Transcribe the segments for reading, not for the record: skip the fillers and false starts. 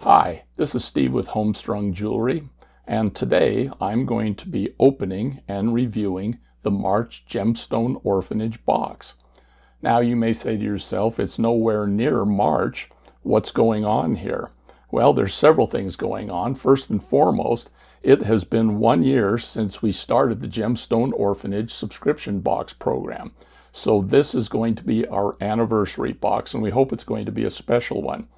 Hi, this is Steve with HomeStrung Jewelry, and today I'm going to be opening and reviewing the March Gemstone Orphanage box. Now you may say to yourself, it's nowhere near March. What's going on here? Well, there's several things going on. First and foremost, it has been 1 year since we started the Gemstone Orphanage Subscription Box program. So this is going to be our anniversary box, and we hope it's going to be a special one.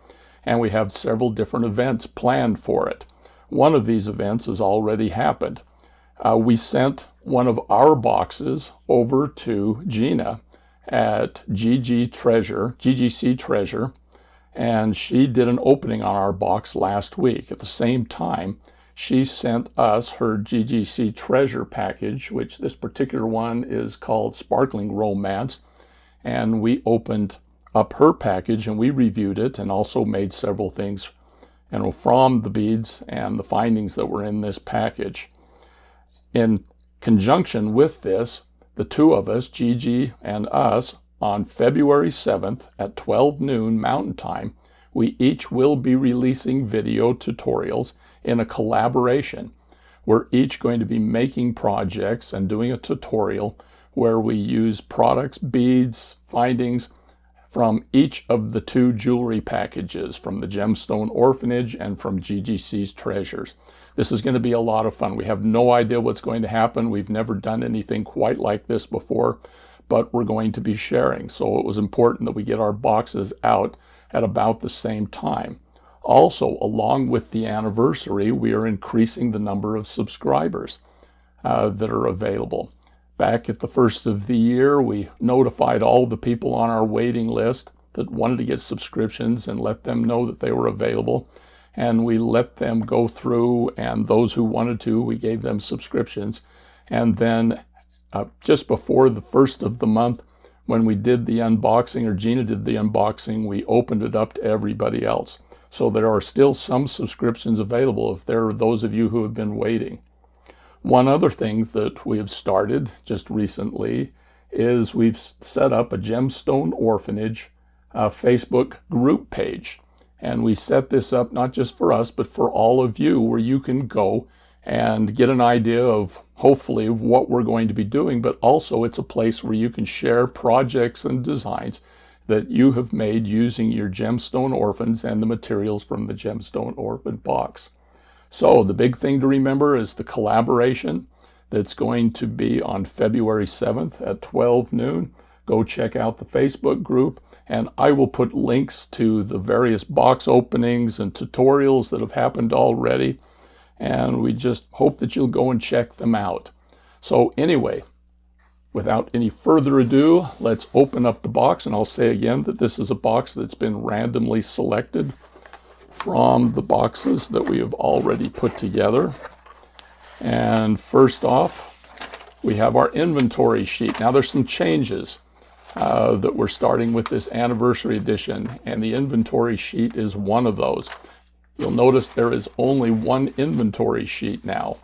And we have several different events planned for it. One of these events has already happened. We sent one of our boxes over to Gina at GGC Treasure, and she did an opening on our box last week. At the same time, she sent us her GGC Treasure package, which this particular one is called Sparkling Romance, and we opened up her package and we reviewed it and also made several things from the beads and the findings that were in this package. In conjunction with this, the two of us, Gigi and us, on February 7th at 12 noon Mountain Time, we each will be releasing video tutorials in a collaboration. We're each going to be making projects and doing a tutorial where we use products, beads, findings from each of the two jewelry packages, from the Gemstone Orphanage and from GGC's Treasures. This is going to be a lot of fun. We have no idea what's going to happen. We've never done anything quite like this before, but we're going to be sharing. So it was important that we get our boxes out at about the same time. Also, along with the anniversary, we are increasing the number of subscribers that are available. Back at the first of the year, we notified all the people on our waiting list that wanted to get subscriptions and let them know that they were available. And we let them go through, and those who wanted to, we gave them subscriptions. And then just before the first of the month, when we did the unboxing, or Gina did the unboxing, we opened it up to everybody else. So there are still some subscriptions available if there are those of you who have been waiting. One other thing that we have started just recently is we've set up a Gemstone Orphanage Facebook group page. And we set this up not just for us, but for all of you, where you can go and get an idea of, hopefully, of what we're going to be doing, but also it's a place where you can share projects and designs that you have made using your Gemstone Orphans and the materials from the Gemstone Orphan box. So the big thing to remember is the collaboration that's going to be on February 7th at 12 noon. Go check out the Facebook group, and I will put links to the various box openings and tutorials that have happened already, and we just hope that you'll go and check them out. So anyway, without any further ado, let's open up the box, and I'll say again that this is a box that's been randomly selected from the boxes that we have already put together. And first off, we have our inventory sheet. Now there's some changes that we're starting with this anniversary edition, and the inventory sheet is one of those. You'll notice there is only one inventory sheet now.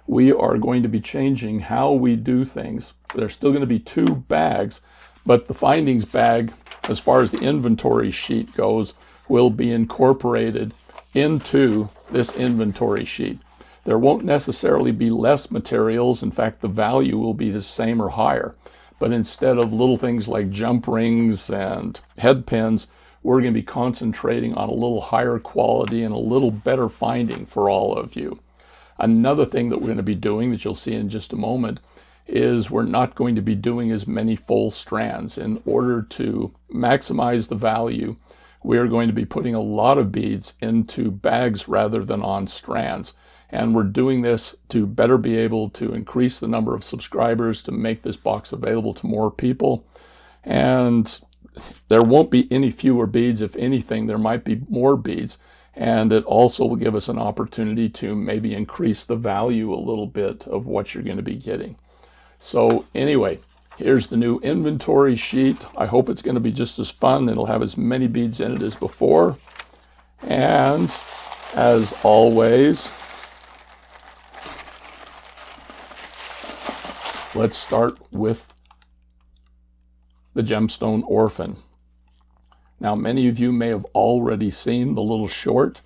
We are going to be changing how we do things. There's still going to be two bags, but the findings bag, as far as the inventory sheet goes, will be incorporated into this inventory sheet. There won't necessarily be less materials. In fact, the value will be the same or higher. But instead of little things like jump rings and head pins, we're going to be concentrating on a little higher quality and a little better finding for all of you. Another thing that we're going to be doing, that you'll see in just a moment, is we're not going to be doing as many full strands. In order to maximize the value, we are going to be putting a lot of beads into bags rather than on strands. And we're doing this to better be able to increase the number of subscribers, to make this box available to more people. And there won't be any fewer beads. If anything, there might be more beads. And it also will give us an opportunity to maybe increase the value a little bit of what you're going to be getting. So anyway, here's the new inventory sheet. I hope it's going to be just as fun. It'll have as many beads in it as before. And as always, let's start with the Gemstone Orphan. Now, many of you may have already seen the little short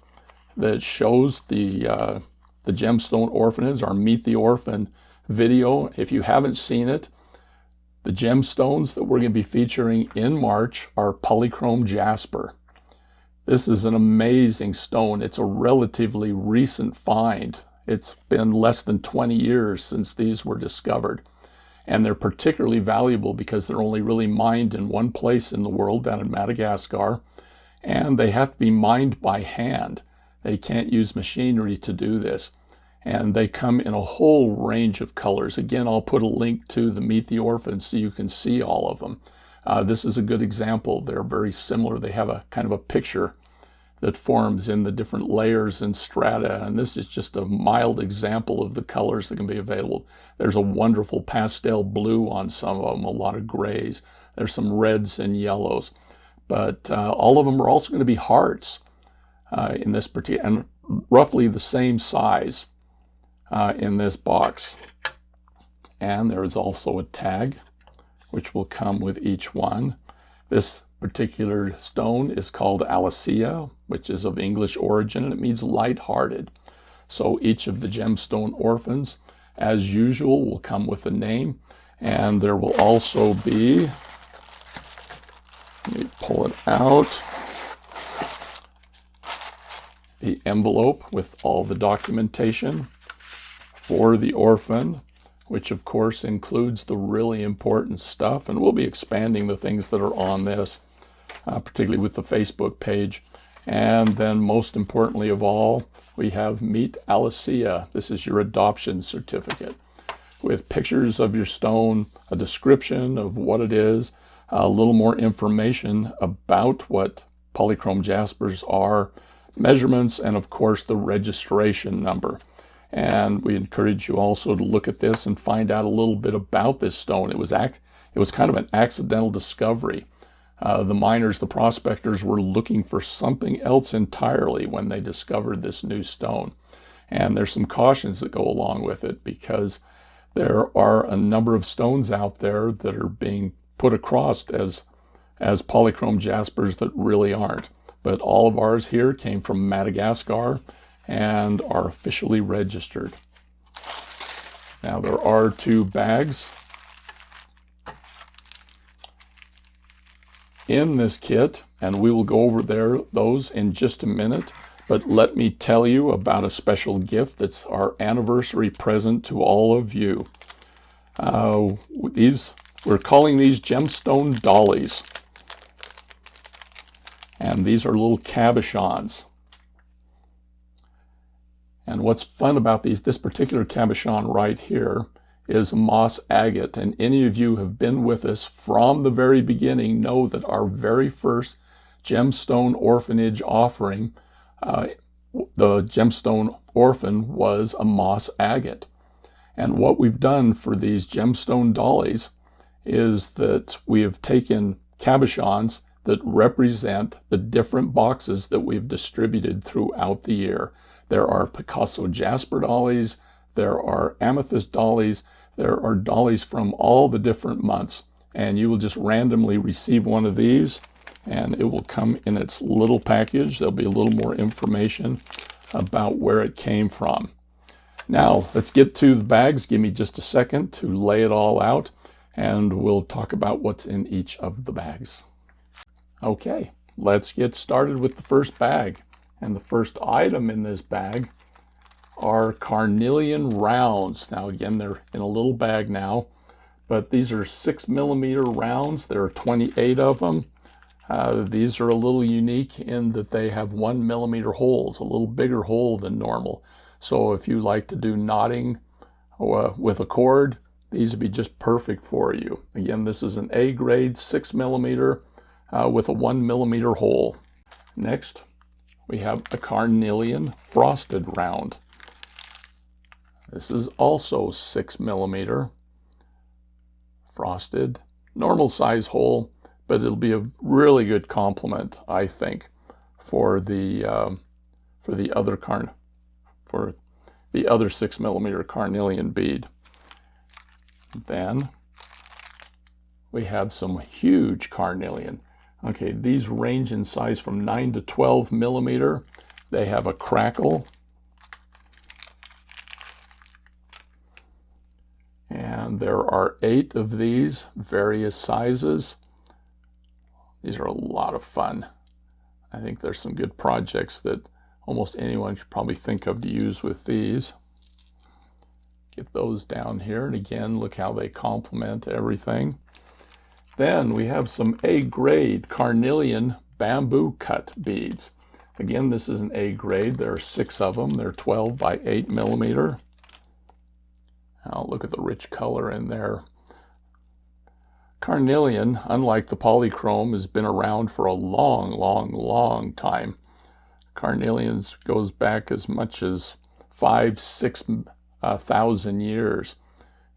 that shows the Gemstone Orphanage, our Meet the Orphan video. If you haven't seen it, the gemstones that we're going to be featuring in March are Polychrome Jasper. This is an amazing stone. It's a relatively recent find. It's been less than 20 years since these were discovered. And they're particularly valuable because they're only really mined in one place in the world, down in Madagascar. And they have to be mined by hand. They can't use machinery to do this. And they come in a whole range of colors. Again, I'll put a link to the Meet the Orphan so you can see all of them. This is a good example. They're very similar. They have a kind of a picture that forms in the different layers and strata. And this is just a mild example of the colors that can be available. There's a wonderful pastel blue on some of them, a lot of grays. There's some reds and yellows. But all of them are also going to be hearts in this particular, and roughly the same size in this box. And there is also a tag, which will come with each one. This particular stone is called Alicia, which is of English origin, and it means light-hearted. So each of the gemstone orphans, as usual, will come with a name, and there will also be, let me pull it out, the envelope with all the documentation for the orphan, which of course includes the really important stuff, and we'll be expanding the things that are on this, particularly with the Facebook page. And then most importantly of all, we have Meet Alicia. This is your adoption certificate with pictures of your stone, a description of what it is, a little more information about what Polychrome Jaspers are, measurements, and of course the registration number. And we encourage you also to look at this and find out a little bit about this stone. It was kind of an accidental discovery. The miners, the prospectors, were looking for something else entirely when they discovered this new stone. And there's some cautions that go along with it, because there are a number of stones out there that are being put across as Polychrome Jaspers that really aren't. But all of ours here came from Madagascar and are officially registered. Now there are 2 bags in this kit, and we will go over those in just a minute. But let me tell you about a special gift that's our anniversary present to all of you. We're calling these gemstone dollies, and these are little cabochons. And what's fun about this particular cabochon right here is moss agate. And any of you who have been with us from the very beginning know that our very first Gemstone Orphanage offering, the Gemstone Orphan, was a moss agate. And what we've done for these gemstone dollies is that we have taken cabochons that represent the different boxes that we've distributed throughout the year. There are Picasso Jasper dollies, there are amethyst dollies, there are dollies from all the different months. And you will just randomly receive one of these, and it will come in its little package. There'll be a little more information about where it came from. Now, let's get to the bags. Give me just a second to lay it all out, and we'll talk about what's in each of the bags. Okay, let's get started with the first bag. And the first item in this bag are carnelian rounds. Now again, they're in a little bag now, but these are 6mm rounds. There are 28 of them. These are a little unique in that they have 1mm holes, a little bigger hole than normal. So if you like to do knotting with a cord, these would be just perfect for you. Again, this is an A grade 6mm with a 1mm hole. Next, we have a carnelian frosted round. This is also 6mm frosted, normal size hole, but it'll be a really good complement, I think, for the other 6mm carnelian bead. Then we have some huge carnelian. Okay, these range in size from 9 to 12 millimeter. They have a crackle. And there are 8 of these, various sizes. These are a lot of fun. I think there's some good projects that almost anyone could probably think of to use with these. Get those down here, and again, look how they complement everything. Then we have some A-grade carnelian bamboo cut beads. Again, this is an A-grade. There are 6 of them. They're 12 by 8 millimeter. Now look at the rich color in there. Carnelian, unlike the polychrome, has been around for a long time. Carnelians goes back as much as 5,000–6,000 years.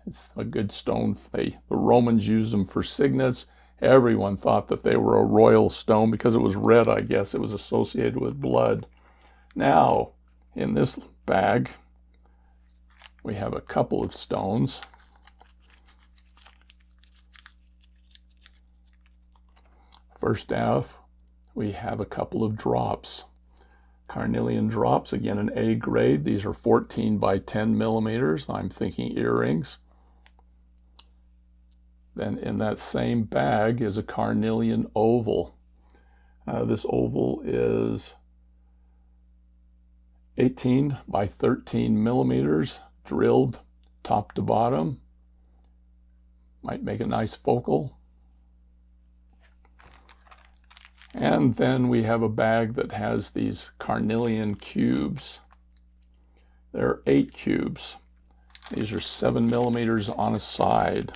It's a good stone. The Romans used them for signets. Everyone thought that they were a royal stone because it was red, I guess. It was associated with blood. Now, in this bag, we have a couple of stones. First off, we have a couple of drops. Carnelian drops, again an A grade. These are 14 by 10 millimeters. I'm thinking earrings. Then in that same bag is a carnelian oval. This oval is 18 by 13 millimeters, drilled top to bottom. Might make a nice focal. And then we have a bag that has these carnelian cubes. There are 8 cubes. These are 7 millimeters on a side.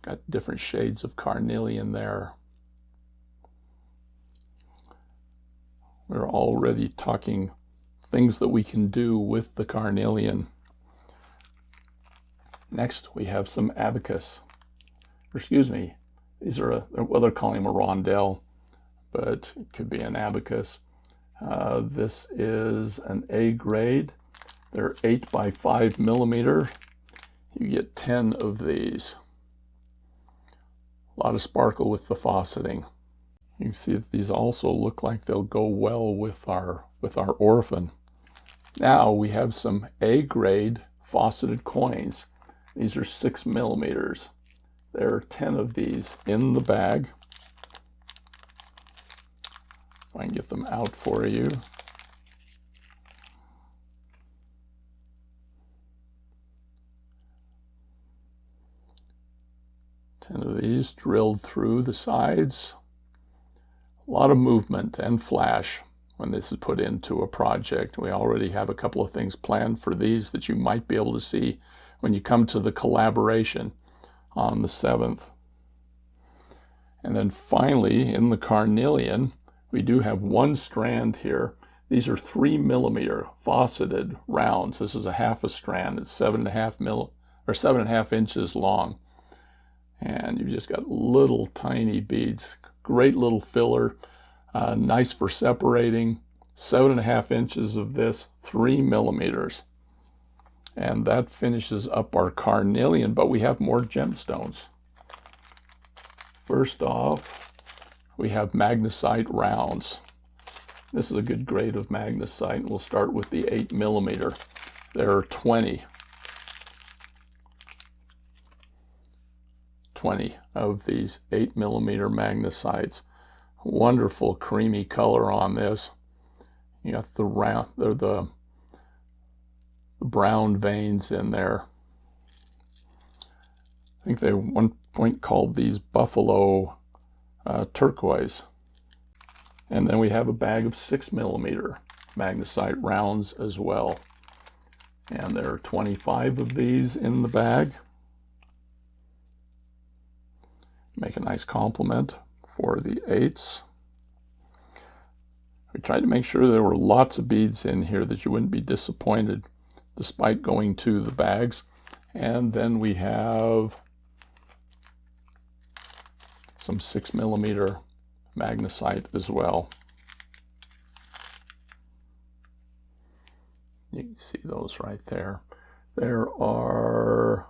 Got different shades of carnelian there. We're already talking things that we can do with the carnelian. Next, we have some abacus. Excuse me, these are, well, they're calling them a rondelle, but it could be an abacus. This is an A grade. They're 8 by 5 millimeter. You get 10 of these. A lot of sparkle with the faceting. You can see that these also look like they'll go well with our orphan. Now we have some A grade faceted coins. These are 6 millimeters. There are 10 of these in the bag. If I can get them out for you. Of these drilled through the sides. A lot of movement and flash when this is put into a project. We already have a couple of things planned for these that you might be able to see when you come to the collaboration on the 7th. And then finally, in the carnelian, we do have one strand here. These are 3 millimeter faceted rounds. This is a half a strand. It's 7.5 inches long. And you've just got little tiny beads. Great little filler. Nice for separating. 7.5 inches of this, 3 millimeters. And that finishes up our carnelian, but we have more gemstones. First off, we have magnesite rounds. This is a good grade of magnesite. We'll start with the 8 millimeter. There are 20 of these 8 millimeter magnesites. Wonderful creamy color on this. You got the round, the brown veins in there. I think they at one point called these buffalo turquoise. And then we have a bag of 6 millimeter magnesite rounds as well. And there are 25 of these in the bag. Make a nice complement for the 8s. We tried to make sure there were lots of beads in here that you wouldn't be disappointed despite going to the bags. And then we have some 6 millimeter magnesite as well. You can see those right there. There are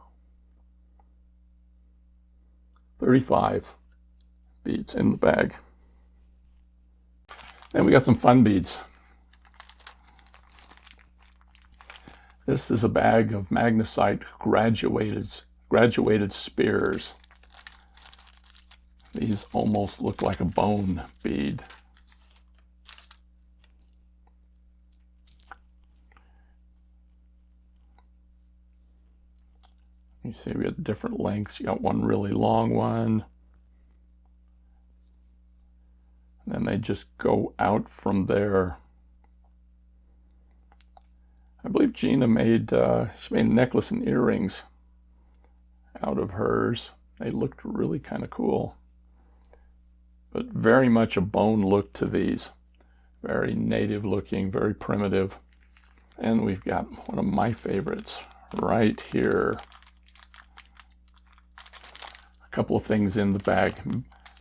35 beads in the bag. Then we got some fun beads. This is a bag of magnesite graduated spears. These almost look like a bone bead. You see we got different lengths. You got one really long one. And then they just go out from there. I believe Gina made, she made a necklace and earrings out of hers. They looked really kind of cool. But very much a bone look to these. Very native looking, very primitive. And we've got one of my favorites right here. A couple of things in the bag.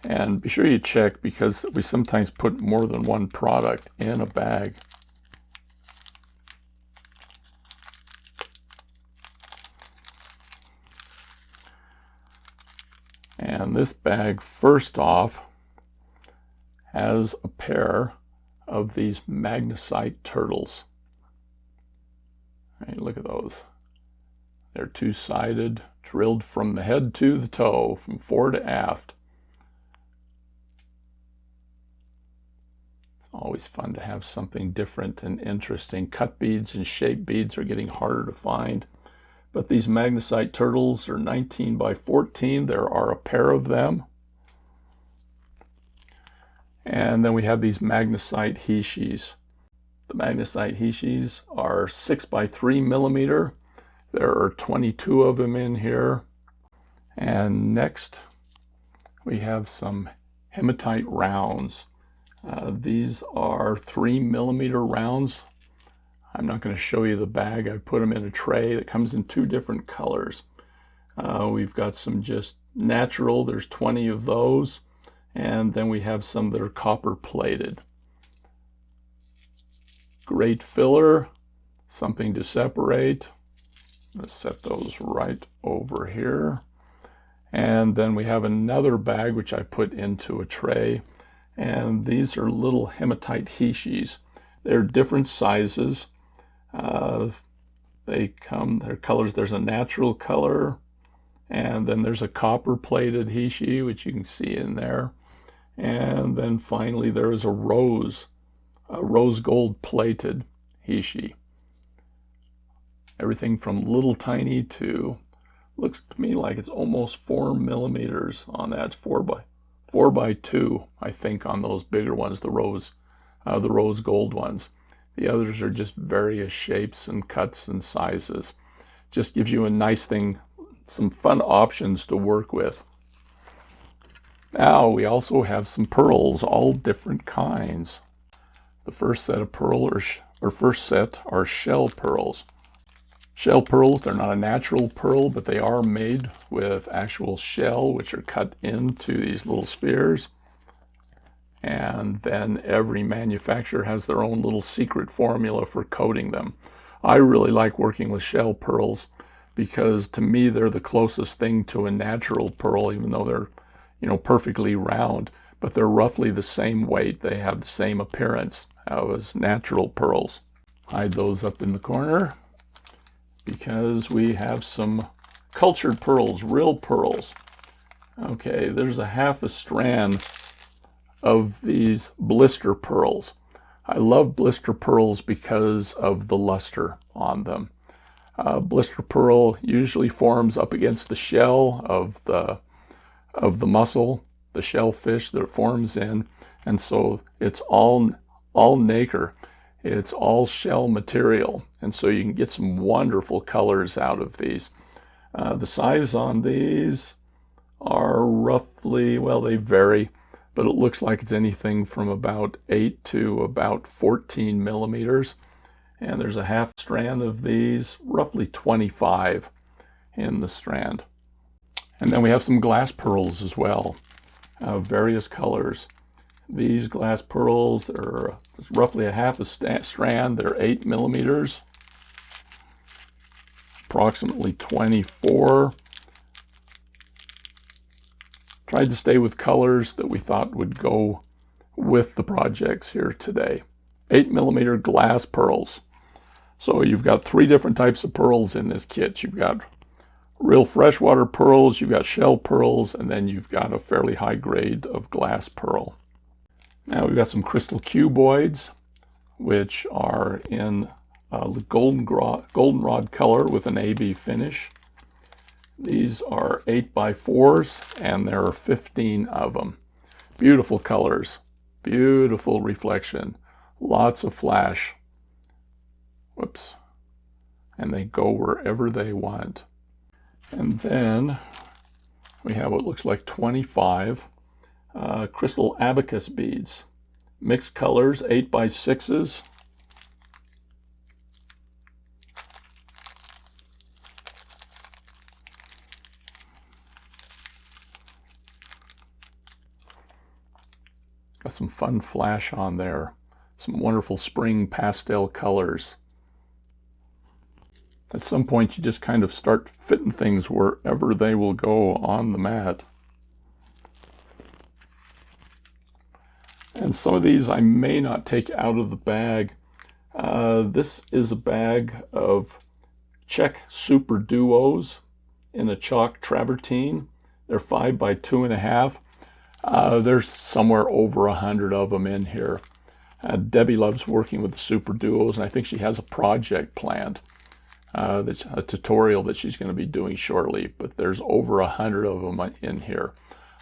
And be sure you check, because we sometimes put more than one product in a bag. And this bag, first off, has a pair of these magnesite turtles. Right, look at those. They're two-sided, drilled from the head to the toe, from fore to aft. It's always fun to have something different and interesting. Cut beads and shape beads are getting harder to find. But these magnesite turtles are 19 by 14. There are a pair of them. And then we have these magnesite hishis. The magnesite hishis are 6 by 3 millimeter. There are 22 of them in here. And next, we have some hematite rounds. These are 3 millimeter rounds. I'm not going to show you the bag. I put them in a tray that comes in 2 different colors. We've got some just natural. There's 20 of those. And then we have some that are copper plated. Great filler, something to separate. Let's set those right over here. And then we have another bag which I put into a tray. And these are little hematite hishis. They're different sizes. Their colors, there's a natural color, and then there's a copper plated hishi, which you can see in there. And then finally there is a rose gold plated hishi. Everything from little tiny to, looks to me like it's almost 4 millimeters on that. 4 by 2, I think, on those bigger ones, the rose gold ones. The others are just various shapes and cuts and sizes. Just gives you a nice thing, some fun options to work with. Now we also have some pearls, all different kinds. The first set of first set are shell pearls. Shell pearls, they're not a natural pearl, but they are made with actual shell, which are cut into these little spheres. And then every manufacturer has their own little secret formula for coating them. I really like working with shell pearls because to me they're the closest thing to a natural pearl, even though they're, perfectly round, but they're roughly the same weight. They have the same appearance as natural pearls. Hide those up in the corner because we have some cultured pearls, real pearls. Okay, there's a half a strand of these blister pearls. I love blister pearls because of the luster on them. Blister pearl usually forms up against the shell of the mussel, the shellfish that it forms in, and so it's all nacre. It's all shell material, and so you can get some wonderful colors out of these. The size on these are roughly, well, they vary, but it looks like it's anything from about 8 to about 14 millimeters. And there's a half strand of these, roughly 25 in the strand. And then we have some glass pearls as well, various colors. These glass pearls are roughly a half a strand. They're 8 millimeters, approximately 24. tried to stay with colors that we thought would go with the projects here today. 8mm glass pearls. So you've got 3 different types of pearls in this kit. You've got real freshwater pearls, you've got shell pearls, and then you've got a fairly high grade of glass pearl. Now we've got some crystal cuboids, which are in the goldenrod color with an AB finish. These are 8x4s, and there are 15 of them. Beautiful colors, beautiful reflection, lots of flash. Whoops. And they go wherever they want. And then we have what looks like 25 crystal abacus beads. Mixed colors, 8x6s. Got some fun flash on there. Some wonderful spring pastel colors. At some point you just kind of start fitting things wherever they will go on the mat. And some of these I may not take out of the bag. This is a bag of Czech Super Duos in a chalk travertine. They're 5x2.5. There's somewhere over 100 of them in here. Debbie loves working with the Super Duos, and I think she has a project planned. That's a tutorial that she's going to be doing shortly, but there's over 100 of them in here.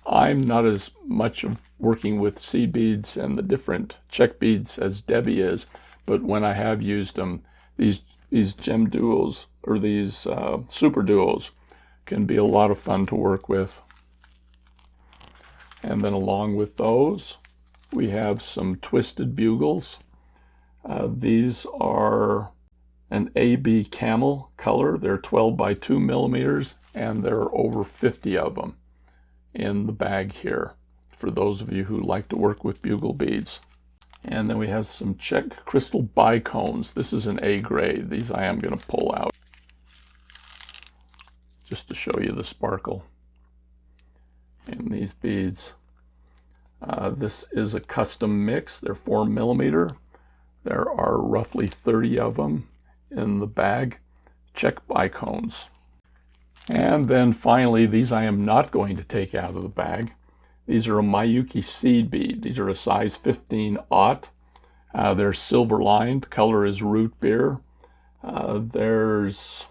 I'm not as much of working with seed beads and the different Czech beads as Debbie is, but when I have used them, these gem duos, or these Super Duos, can be a lot of fun to work with. And then along with those, we have some twisted bugles. These are an AB camel color. They're 12x2mm, and there are over 50 of them in the bag here, for those of you who like to work with bugle beads. And then we have some Czech crystal bicones. This is an A grade. These I am going to pull out just to show you the sparkle in these beads. This is a custom mix. They're 4mm. There are roughly 30 of them in the bag. Czech bicones. And then finally, these I am not going to take out of the bag. These are a Miyuki seed bead. These are a size 15/aught. They're silver lined. The color is root beer. There's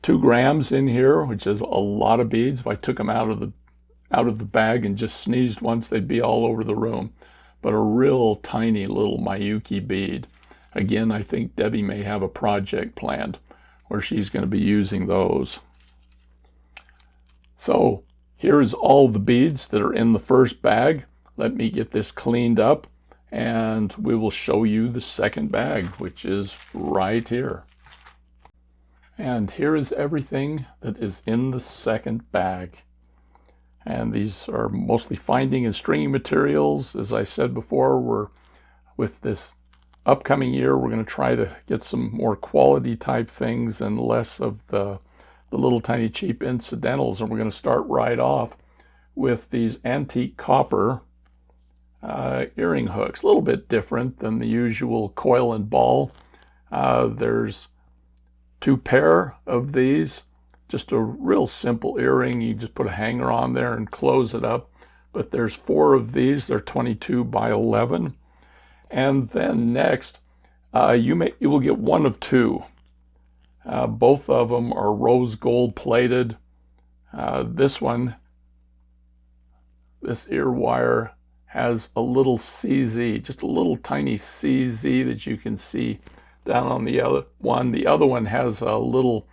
2 grams in here, which is a lot of beads. If I took them out of the bag and just sneezed once, they'd be all over the room. But a real tiny little Miyuki bead. Again, I think Debbie may have a project planned where she's going to be using those. So here's all the beads that are in the first bag. Let me get this cleaned up, and we will show you the second bag, which is right here. And here is everything that is in the second bag. And these are mostly finding and stringing materials. As I said before, with this upcoming year, we're going to try to get some more quality type things and less of the little tiny cheap incidentals. And we're going to start right off with these antique copper earring hooks. A little bit different than the usual coil and ball. There's 2 pair of these. Just a real simple earring. You just put a hanger on there and close it up. But there's 4 of these. They're 22x11. And then next, you will get one of 2. Both of them are rose gold plated. This one, this ear wire, has a little CZ, just a little tiny CZ that you can see down on the other one. The other one has a little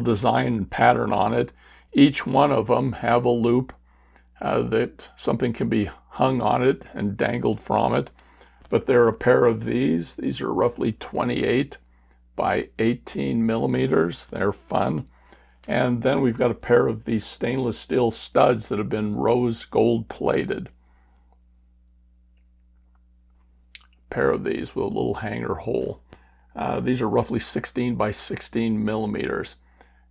design and pattern on it. Each one of them have a loop that something can be hung on it and dangled from it. But there are a pair of these. These are roughly 28x18mm. They're fun. And then we've got a pair of these stainless steel studs that have been rose gold plated. A pair of these with a little hanger hole. These are roughly 16x16mm.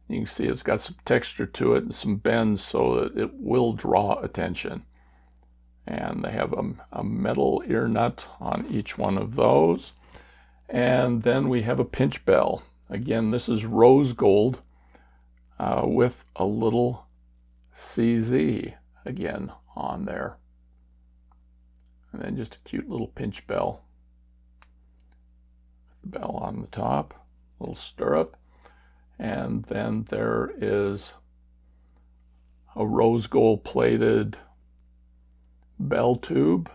You can see it's got some texture to it and some bends so that it will draw attention. And they have a metal ear nut on each one of those. And then we have a pinch bell. Again, this is rose gold with a little CZ again on there. And then just a cute little pinch bell. With the bell on the top, little stirrup. And then there is a rose gold plated bell tube.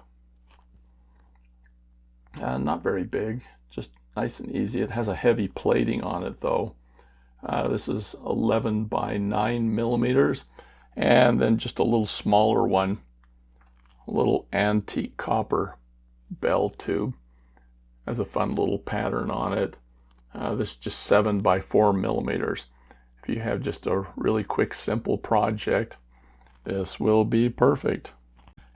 Not very big, just nice and easy. It has a heavy plating on it though. This is 11 by 9 millimeters. And then just a little smaller one, a little antique copper bell tube. Has a fun little pattern on it. This is just 7 by 4 millimeters. If you have just a really quick, simple project, this will be perfect.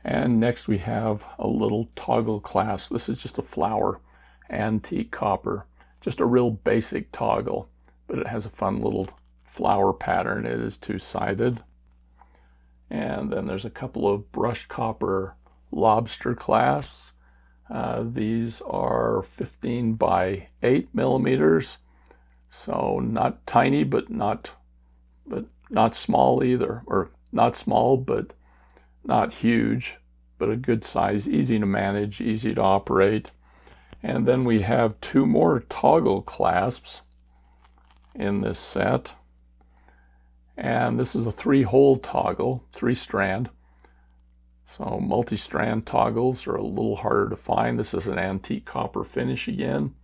And next we have a little toggle clasp. This is just a flower, antique copper, just a real basic toggle, but it has a fun little flower pattern. It is two-sided. And then there's a couple of brushed copper lobster clasps. These are 15 by 8 millimeters, so not tiny, but not small either, or not small, but not huge, but a good size, easy to manage, easy to operate. And then we have two more toggle clasps in this set. And this is a 3-hole toggle, 3-strand. So multi-strand toggles are a little harder to find. This is an antique copper finish again.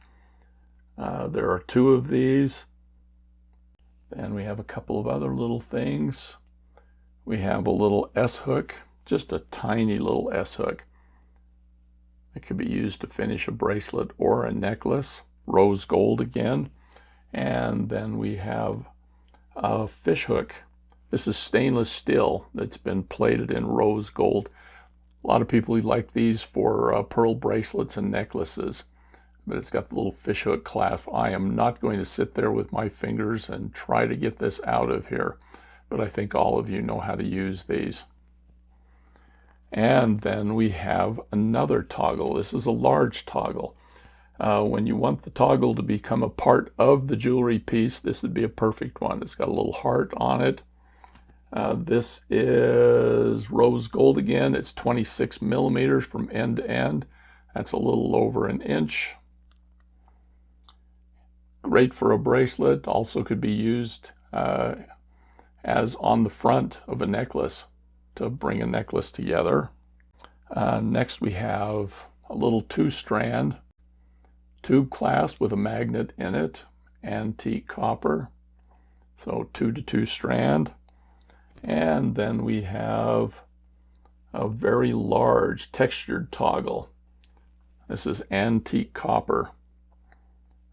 There are 2 of these. Then we have a couple of other little things. We have a little S-hook, just a tiny little S-hook. It could be used to finish a bracelet or a necklace, rose gold again. And then we have a fish hook. This is stainless steel that's been plated in rose gold. A lot of people like these for pearl bracelets and necklaces, but it's got the little fish hook clasp. I am not going to sit there with my fingers and try to get this out of here, but I think all of you know how to use these. And then we have another toggle. This is a large toggle. When you want the toggle to become a part of the jewelry piece, this would be a perfect one. It's got a little heart on it. This is rose gold again. It's 26 millimeters from end to end. That's a little over an inch. Great for a bracelet. Also could be used as on the front of a necklace to bring a necklace together. Next we have a little 2-strand tube clasp with a magnet in it, antique copper, so 2 to 2 strand. And then we have a very large textured toggle. This is antique copper.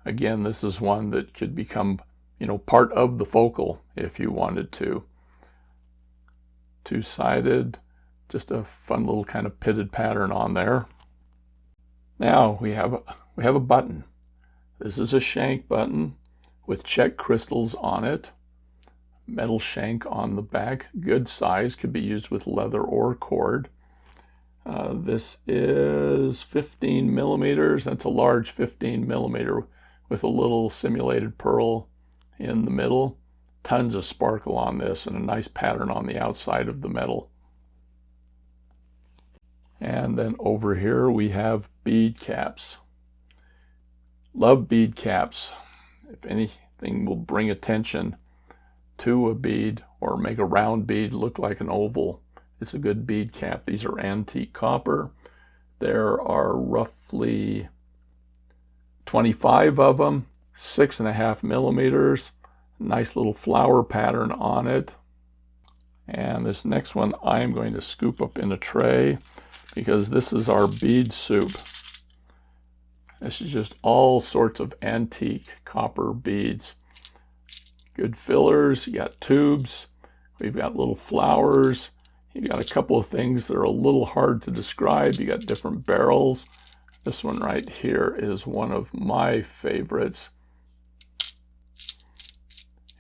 Again, this is one that could become, part of the focal if you wanted to. Two-sided, just a fun little kind of pitted pattern on there. Now we have a button. This is a shank button with check crystals on it. Metal shank on the back, good size, could be used with leather or cord. This is 15 millimeters. That's a large 15 millimeter with a little simulated pearl in the middle. Tons of sparkle on this and a nice pattern on the outside of the metal. And then over here we have bead caps. Love bead caps. If anything will bring attention to a bead or make a round bead look like an oval, it's a good bead cap. These are antique copper. There are roughly 25 of them, 6.5 millimeters. Nice little flower pattern on it. And this next one I'm going to scoop up in a tray because this is our bead soup. This is just all sorts of antique copper beads. Good fillers, you got tubes, we've got little flowers, you got a couple of things that are a little hard to describe. You got different barrels. This one right here is one of my favorites.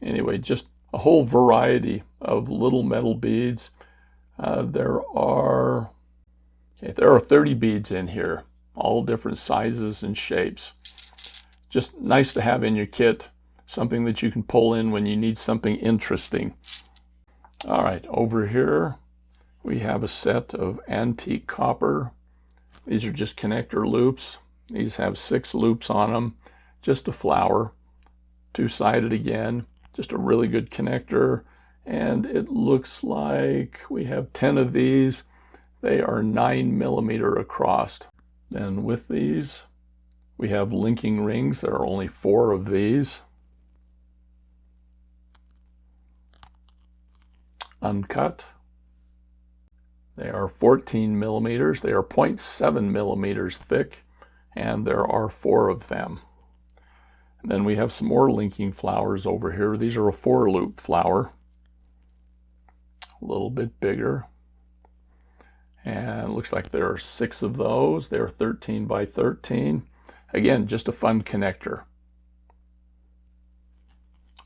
Anyway, just a whole variety of little metal beads. There are 30 beads in here, all different sizes and shapes. Just nice to have in your kit, something that you can pull in when you need something interesting. All right, over here we have a set of antique copper. These are just connector loops. These have 6 loops on them, just a flower, two-sided again, just a really good connector. And it looks like we have 10 of these. They are 9mm across. Then with these, we have linking rings. There are only 4 of these. Uncut. They are 14mm. They are 0.7mm thick, and there are 4 of them. And then we have some more linking flowers over here. These are a 4-loop flower, a little bit bigger. And it looks like there are 6 of those. They're 13 by 13. Again, just a fun connector.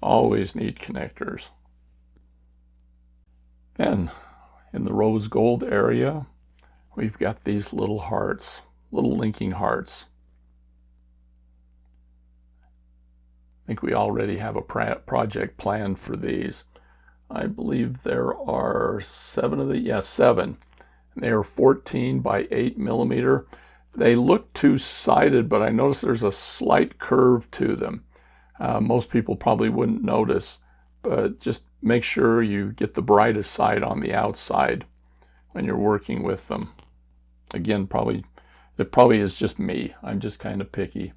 Always need connectors. Then, in the rose gold area, we've got these little hearts, little linking hearts. I think we already have a project planned for these. I believe there are 7 of these. Yes, 7. They are 14 by 8mm. They look two-sided, but I notice there's a slight curve to them. Most people probably wouldn't notice, but just make sure you get the brightest side on the outside when you're working with them. Again, it probably is just me. I'm just kind of picky.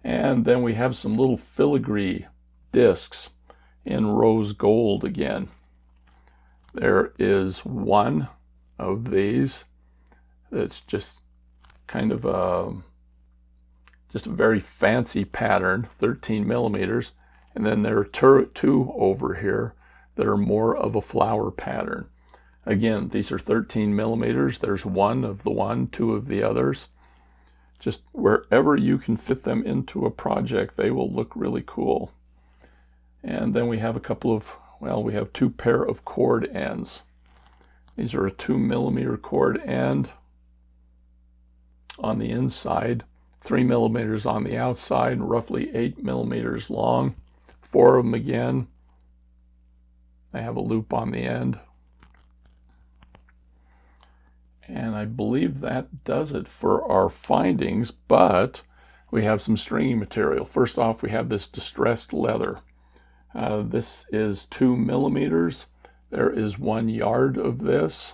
And then we have some little filigree discs in rose gold again. There is 1 of these. It's just kind of a very fancy pattern, 13mm. And then there are 2 over here that are more of a flower pattern. Again, these are 13mm. There's 1 of the one, 2 of the others. Just wherever you can fit them into a project, they will look really cool. And then we have we have 2 pair of cord ends. These are a 2mm cord end on the inside, 3mm on the outside, roughly 8mm long. 4 of them again. They have a loop on the end. And I believe that does it for our findings, but we have some stringing material. First off, we have this distressed leather. This is 2mm. There is 1 yard of this.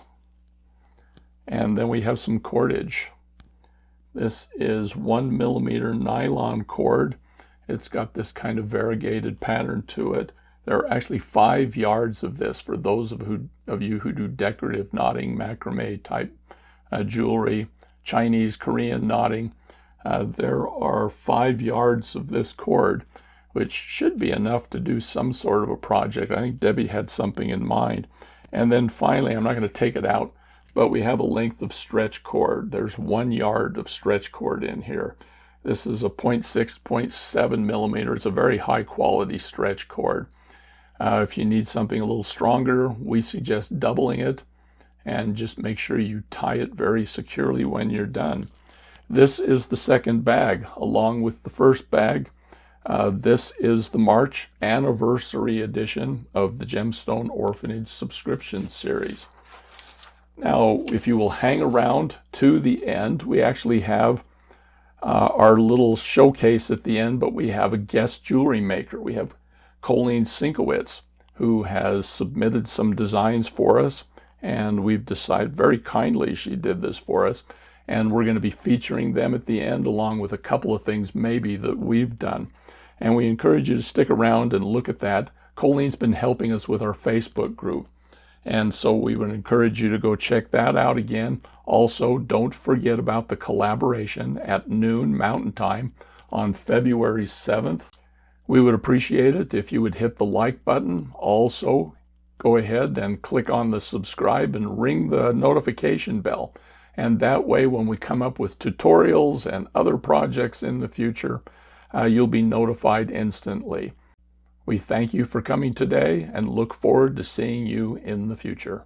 And then we have some cordage. This is 1mm nylon cord. It's got this kind of variegated pattern to it. There are actually 5 yards of this for those of you who do decorative knotting, macrame type jewelry, Chinese, Korean knotting. There are 5 yards of this cord, which should be enough to do some sort of a project. I think Debbie had something in mind. And then finally, I'm not going to take it out, but we have a length of stretch cord. There's 1 yard of stretch cord in here. This is a 0.6, 0.7mm. It's a very high quality stretch cord. If you need something a little stronger, we suggest doubling it, and just make sure you tie it very securely when you're done. This is the second bag, along with the first bag. This is the March anniversary edition of the Gemstone Orphanage Subscription Series. Now, if you will hang around to the end, we actually have our little showcase at the end, but we have a guest jewelry maker. We have Colleen Sinkowitz, who has submitted some designs for us, and we've decided, very kindly she did this for us, and we're going to be featuring them at the end along with a couple of things maybe that we've done. And we encourage you to stick around and look at that. Colleen's been helping us with our Facebook group, and so we would encourage you to go check that out again. Also, don't forget about the collaboration at noon Mountain Time on February 7th. We would appreciate it if you would hit the like button. Also, go ahead and click on the subscribe and ring the notification bell. And that way, when we come up with tutorials and other projects in the future, you'll be notified instantly. We thank you for coming today and look forward to seeing you in the future.